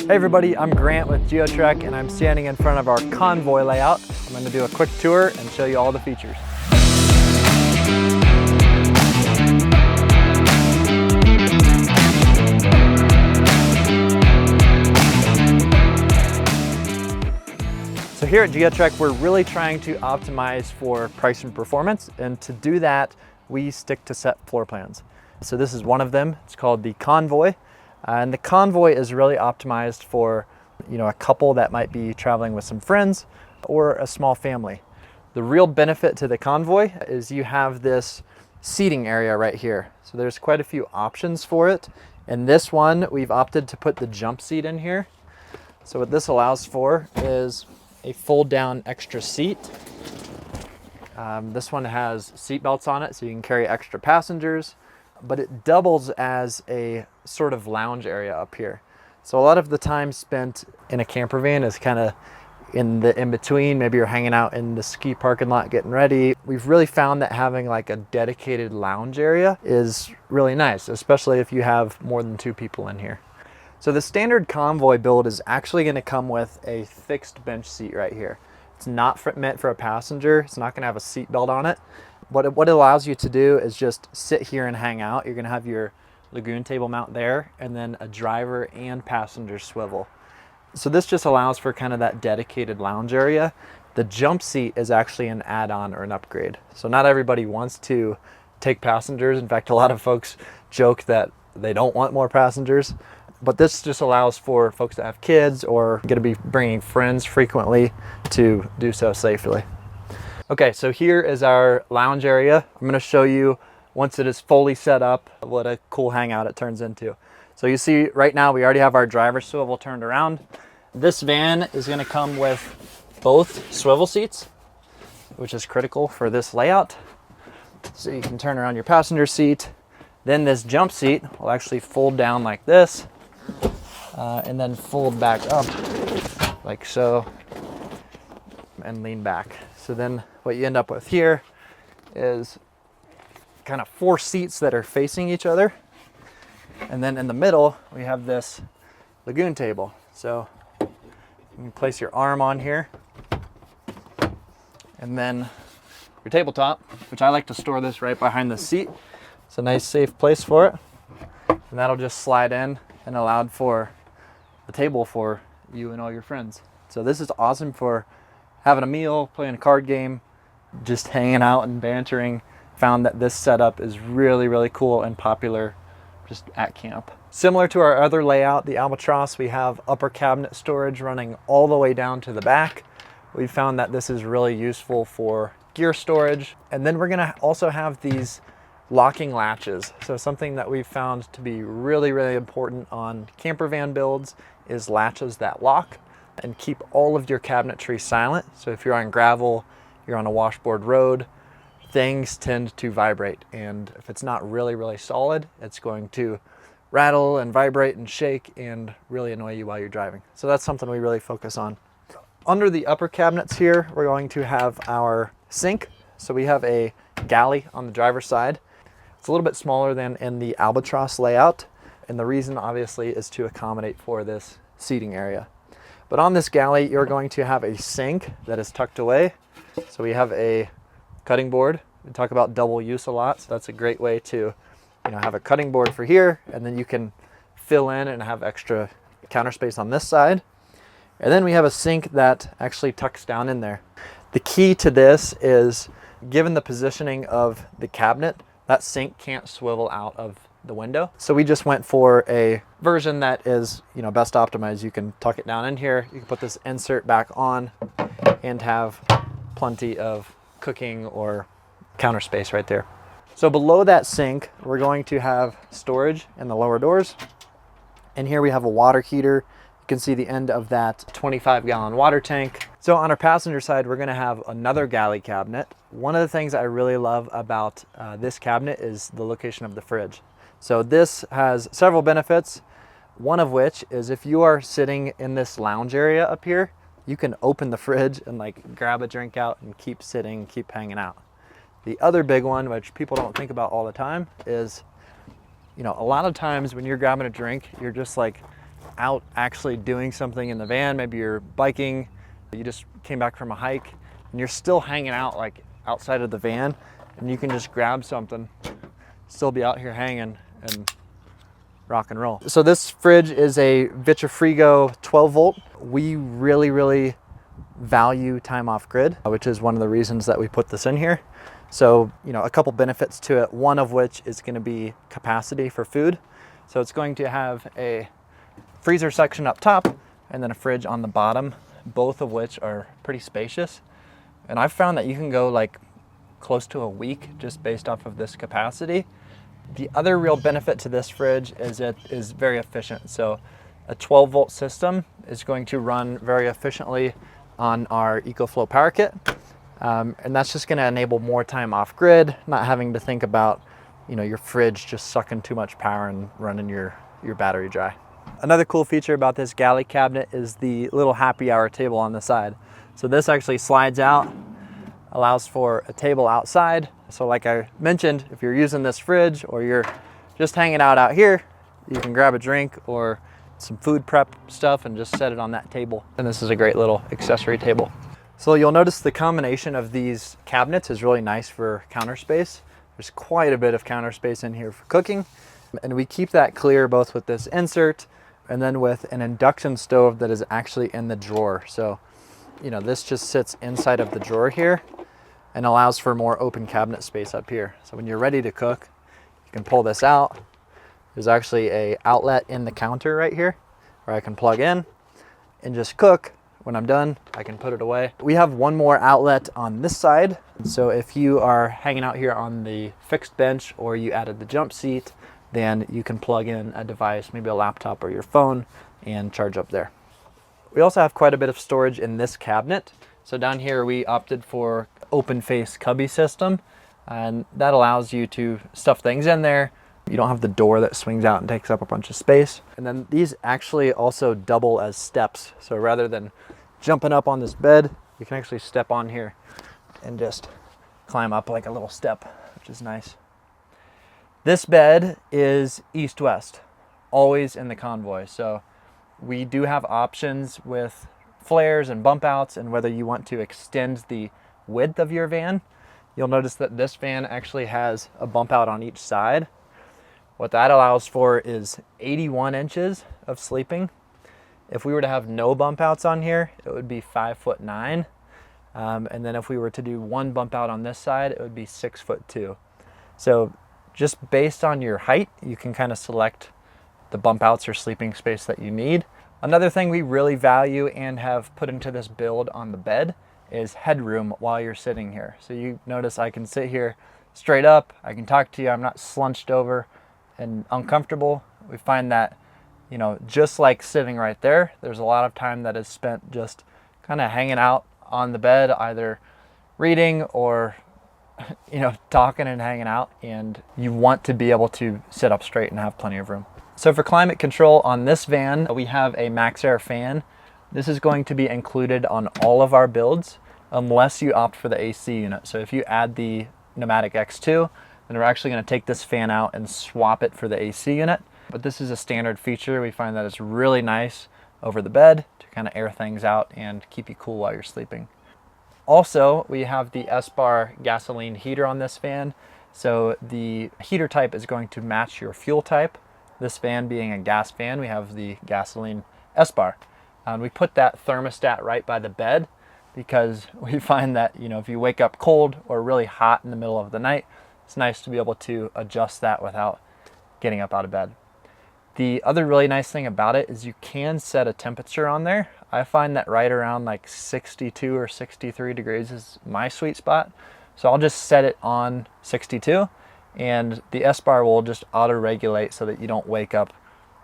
Hey everybody, I'm Grant with Geotrek and I'm standing in front of our Convoy layout. I'm going to do a quick tour and show you all the features. So here at Geotrek, we're really trying to optimize for price and performance, and to do that, we stick to set floor plans. So this is one of them. It's called the Convoy. And the Convoy is really optimized for, a couple that might be traveling with some friends or a small family. The real benefit to the Convoy is you have this seating area right here. So there's quite a few options for it. In this one, we've opted to put the jump seat in here. So what this allows for is a fold down extra seat. This one has seat belts on it so you can carry extra passengers, but it doubles as a sort of lounge area up here. So a lot of the time spent in a camper van is kind of in the in-between. Maybe you're hanging out in the ski parking lot getting ready. We've really found that having like a dedicated lounge area is really nice, especially if you have more than 2 people in here. So the standard Convoy build is actually going to come with a fixed bench seat right here. It's not meant for a passenger. It's not going to have a seat belt on it. What it allows you to do is just sit here and hang out. You're going to have your lagoon table mount there, and then a driver and passenger swivel. So this just allows for kind of that dedicated lounge area. The jump seat is actually an add-on or an upgrade. So not everybody wants to take passengers. In fact, a lot of folks joke that they don't want more passengers. But this just allows for folks that have kids or going to be bringing friends frequently to do so safely. Okay, so here is our lounge area. I'm going to show you, once it is fully set up, what a cool hangout it turns into. So you see right now we already have our driver swivel turned around. This van is going to come with both swivel seats, which is critical for this layout. So you can turn around your passenger seat. Then this jump seat will actually fold down like this, and then fold back up like so and lean back. So then what you end up with here is kind of 4 seats that are facing each other. And then in the middle, we have this lagoon table. So you can place your arm on here, and then your tabletop, which I like to store this right behind the seat. It's a nice safe place for it. And that'll just slide in and allowed for the table for you and all your friends. So this is awesome for having a meal, playing a card game, just hanging out and bantering. Found that this setup is really, really cool and popular just at camp. Similar to our other layout, the Albatross, we have upper cabinet storage running all the way down to the back. We found that this is really useful for gear storage. And then we're gonna also have these locking latches. So something that we've found to be really, really important on camper van builds is latches that lock and keep all of your cabinetry silent. So if you're on gravel, you're on a washboard road, things tend to vibrate. And if it's not really, really solid, it's going to rattle and vibrate and shake and really annoy you while you're driving. So that's something we really focus on. Under the upper cabinets here, we're going to have our sink. So we have a galley on the driver's side. It's a little bit smaller than in the Albatross layout. And the reason obviously is to accommodate for this seating area. But on this galley, you're going to have a sink that is tucked away. So we have a cutting board. We talk about double use a lot. So that's a great way to, have a cutting board for here, and then you can fill in and have extra counter space on this side. And then we have a sink that actually tucks down in there. The key to this is, given the positioning of the cabinet, that sink can't swivel out of the window. So we just went for a version that is, best optimized. You can tuck it down in here. You can put this insert back on and have plenty of cooking or counter space right there. So below that sink, we're going to have storage in the lower doors. And here we have a water heater. You can see the end of that 25-gallon water tank. So on our passenger side, we're gonna have another galley cabinet. One of the things I really love about this cabinet is the location of the fridge. So this has several benefits, one of which is if you are sitting in this lounge area up here, you can open the fridge and grab a drink out and keep sitting, keep hanging out. The other big one, which people don't think about all the time, is, a lot of times when you're grabbing a drink, you're just out actually doing something in the van, maybe you're biking, you just came back from a hike, and you're still hanging out like outside of the van, and you can just grab something, still be out here hanging and rock and roll. So this fridge is a Vitrifrigo 12 volt. We really value time off grid, which is one of the reasons that we put this in here. So, you know, a couple benefits to it, one of which is going to be capacity for food. So it's going to have a freezer section up top and then a fridge on the bottom, both of which are pretty spacious. And I've found that you can go like close to a week just based off of this capacity. The other real benefit to this fridge is it is very efficient. So a 12 volt system is going to run very efficiently on our EcoFlow power kit. And that's just going to enable more time off grid, not having to think about, you know, your fridge just sucking too much power and running your battery dry. Another cool feature about this galley cabinet is the little happy hour table on the side. So this actually slides out, allows for a table outside. So like I mentioned, if you're using this fridge or you're just hanging out here, you can grab a drink or some food prep stuff and just set it on that table. And this is a great little accessory table. So you'll notice the combination of these cabinets is really nice for counter space. There's quite a bit of counter space in here for cooking. And we keep that clear both with this insert and then with an induction stove that is actually in the drawer. So, you know, this just sits inside of the drawer here and allows for more open cabinet space up here. So when you're ready to cook, you can pull this out. There's actually an outlet in the counter right here where I can plug in and just cook. When I'm done, I can put it away. We have one more outlet on this side. So if you are hanging out here on the fixed bench or you added the jump seat, then you can plug in a device, maybe a laptop or your phone, and charge up there. We also have quite a bit of storage in this cabinet. So down here we opted for open face cubby system, and that allows you to stuff things in there. You don't have the door that swings out and takes up a bunch of space. And then these actually also double as steps. So rather than jumping up on this bed, you can actually step on here and just climb up like a little step, which is nice. This bed is east-west, always in the Convoy. So we do have options with flares and bump outs and whether you want to extend the width of your van. You'll notice that this van actually has a bump out on each side. What that allows for is 81 inches of sleeping. If we were to have no bump outs on here, it would be 5'9". And then if we were to do one bump out on this side, it would be 6'2". So just based on your height, you can kind of select the bump outs or sleeping space that you need. Another thing we really value and have put into this build on the bed is headroom while you're sitting here. So you notice I can sit here straight up, I can talk to you, I'm not slunched over and uncomfortable. We find that, you know, just like sitting right there, there's a lot of time that is spent just kind of hanging out on the bed, either reading or, you know, talking and hanging out, and you want to be able to sit up straight and have plenty of room. So for climate control on this van, we have a Max Air fan. This is going to be included on all of our builds unless you opt for the AC unit. So if you add the Pneumatic X2, then we're actually going to take this fan out and swap it for the AC unit. But this is a standard feature. We find that it's really nice over the bed to kind of air things out and keep you cool while you're sleeping. Also, we have the S-Bar gasoline heater on this fan. So the heater type is going to match your fuel type. This fan being a gas fan, we have the gasoline S-Bar. And we put that thermostat right by the bed because we find that, you know, if you wake up cold or really hot in the middle of the night, it's nice to be able to adjust that without getting up out of bed. The other really nice thing about it is you can set a temperature on there. I find that right around like 62 or 63 degrees is my sweet spot. So I'll just set it on 62 and the S-Bar will just auto-regulate so that you don't wake up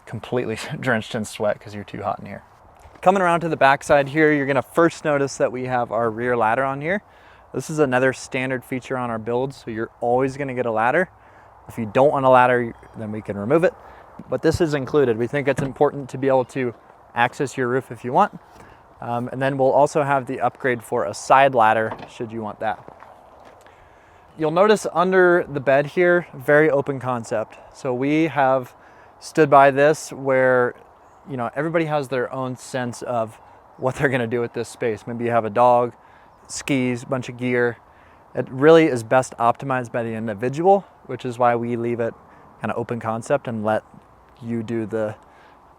completely drenched in sweat because you're too hot in here. Coming around to the back side here, you're gonna first notice that we have our rear ladder on here. This is another standard feature on our builds, so you're always gonna get a ladder. If you don't want a ladder, then we can remove it. But this is included. We think it's important to be able to access your roof if you want. And then we'll also have the upgrade for a side ladder should you want that. You'll notice under the bed here, very open concept. So we have stood by this where, you know, everybody has their own sense of what they're gonna do with this space. Maybe you have a dog, skis, a bunch of gear. It really is best optimized by the individual, which is why we leave it kind of open concept and let you do the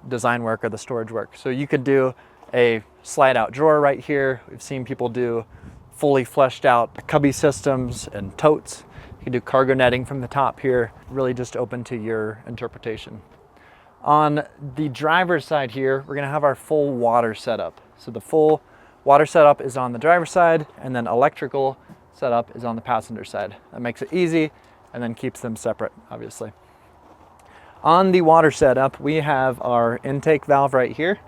design work or the storage work. So you could do a slide out drawer right here. We've seen people do fully fleshed out cubby systems and totes. You can do cargo netting from the top here, really just open to your interpretation. On the driver's side here, we're gonna have our full water setup. So the full water setup is on the driver's side, and then electrical setup is on the passenger side. That makes it easy and then keeps them separate, obviously. On the water setup, we have our intake valve right here.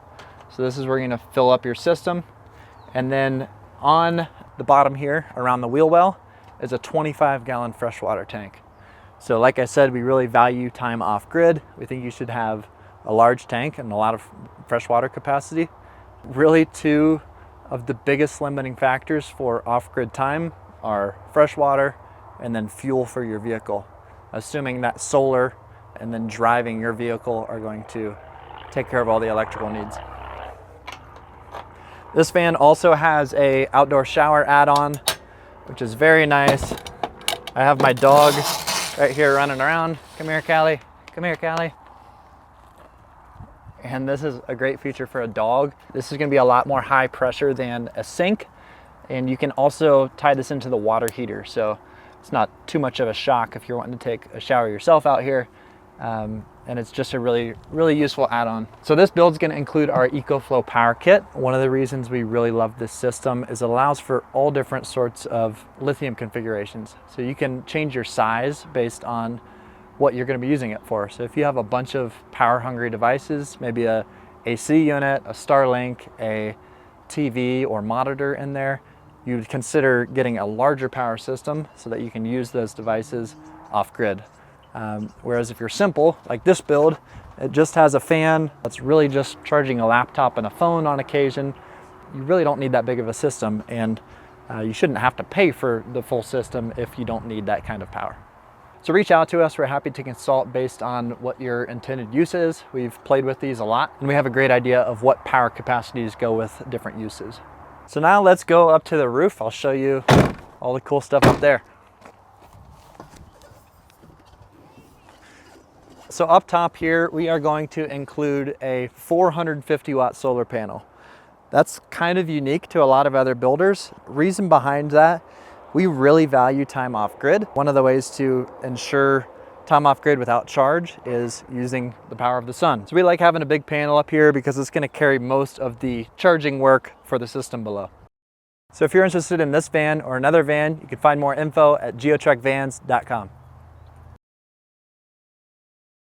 So this is where you're gonna fill up your system. And then on the bottom here, around the wheel well, is a 25-gallon freshwater tank. So like I said, we really value time off grid. We think you should have a large tank and a lot of freshwater capacity. Really, two of the biggest limiting factors for off-grid time are freshwater and then fuel for your vehicle. Assuming that solar and then driving your vehicle are going to take care of all the electrical needs. This van also has a outdoor shower add-on, which is very nice. I have my dog right here running around. Come here, Callie. Come here, Callie. And this is a great feature for a dog. This is gonna be a lot more high pressure than a sink. And you can also tie this into the water heater. So it's not too much of a shock if you're wanting to take a shower yourself out here. And it's just a really, really useful add-on. So this build is gonna include our EcoFlow power kit. One of the reasons we really love this system is it allows for all different sorts of lithium configurations. So you can change your size based on what you're gonna be using it for. So if you have a bunch of power hungry devices, maybe a AC unit, a Starlink, a TV or monitor in there, you'd consider getting a larger power system so that you can use those devices off grid. Whereas if you're simple, like this build, it just has a fan that's really just charging a laptop and a phone on occasion. You really don't need that big of a system, and you shouldn't have to pay for the full system if you don't need that kind of power. So reach out to us. We're happy to consult based on what your intended use is. We've played with these a lot, and we have a great idea of what power capacities go with different uses. So now let's go up to the roof. I'll show you all the cool stuff up there. So up top here, we are going to include a 450 watt solar panel. That's kind of unique to a lot of other builders. Reason behind that, we really value time off grid. One of the ways to ensure time off grid without charge is using the power of the sun. So we like having a big panel up here because it's gonna carry most of the charging work for the system below. So if you're interested in this van or another van, you can find more info at geotrekvans.com.